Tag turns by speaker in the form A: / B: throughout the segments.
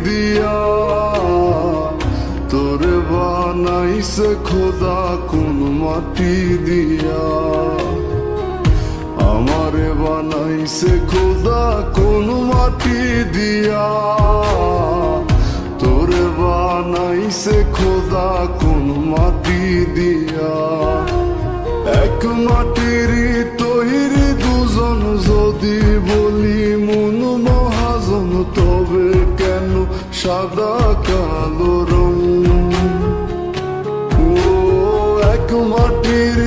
A: দিয়া, তোরে বানাইছে খোদা কোন মাটি দিয়া, আমারে বানাইছে খোদা কোন মাটি দিয়া, তোরে বানাইছে খোদা কোন মাটি দিয়া। এক মাটির তৈরি দুজন যদি বলি মন মহাজন, তবে কেন সাদা কালো রং? ও এক মাটির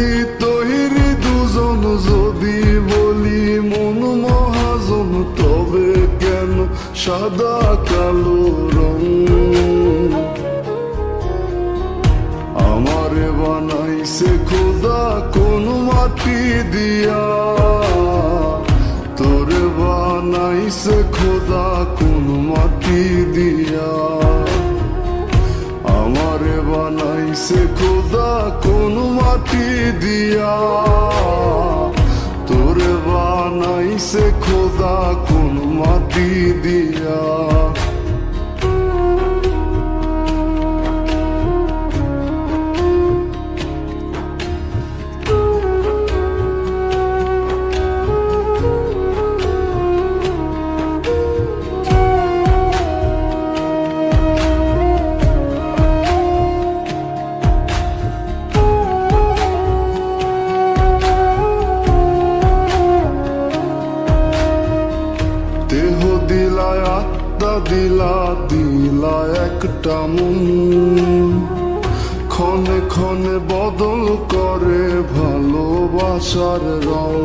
A: তৈরি দুজন যদি বলি মন মহাজন, তবে কেন সাদা কালো রং? আমারে বানাইছে খোদা কোন মাটি দিয়া, তোরে বানাইছে খোদা কোন মাটি দিয়া, আমারে বানাইছে খোদা কোন মাটি দিয়া, তোরে বানাইছে খোদা কোন মাটি দিয়া। দেহ দিলায় আত্মা দিলা, দিলা একটা মন, ক্ষণে ক্ষণে বদল করে ভালোবাসার রং।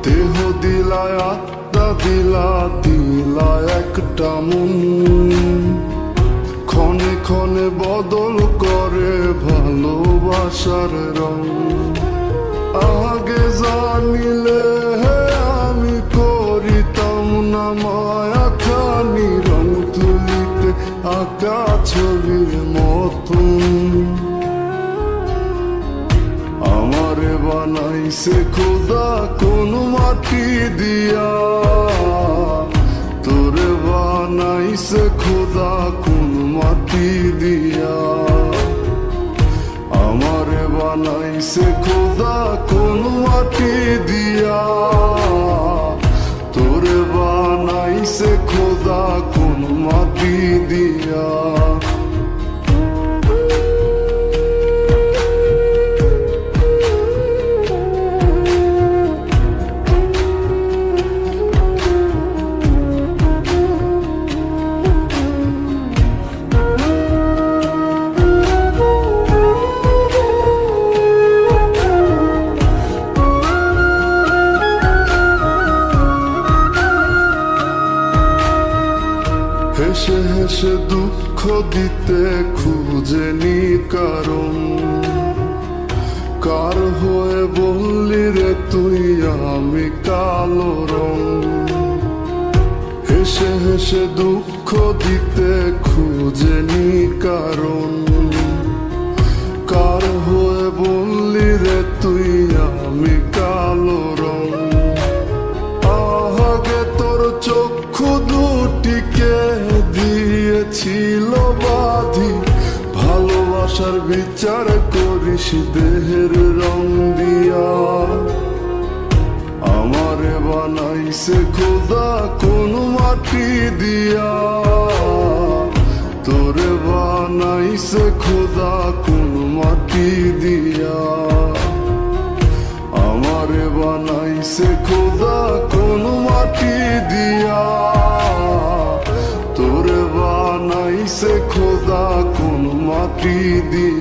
A: দেহ দিলায় আত্মা দিলা, দিলা একটা মন, ক্ষণে ক্ষণে বদল করে ভালোবাসার রং। আগে জানিলে আমি করিতাম না মায়া খানি, রং তুলিতে আঁকা ছবির মতন। আমারে বানাইছে খোদা কোন মাটি দিয়া, তোরে বানাইছে খোদা কোন মাটি দিয়া, আমারে বানাইছে খোদা কোন মাটি দিয়া, তোরে বানাইছে খোদা কোন মাটি দিয়া। হেসে হেসে দুঃখ দিতে খুঁজেনি কারণ, কার হয়ে বললি রে তুই আমি কালো রং? হেসে হেসে দুঃখ দিতে খুঁজেনি কারণ, কার হয়ে বললি রে তুই আমি কালো রং? আগে তোর চক্ষু দুটিকে দিয়েছিল বাঁধি, ভালোবাসার বিচার করিস দেহের রং দিয়া। আমারে বানাইছে খোদা কোন মাটি দিয়া, তোরে বানাইছে খোদা কোন মাটি দিয়া, আমারে বানাইছে খোদা কোন মাটি দিয়া, তোরে বানাইছে খোদা কোন মাটি দিয়া।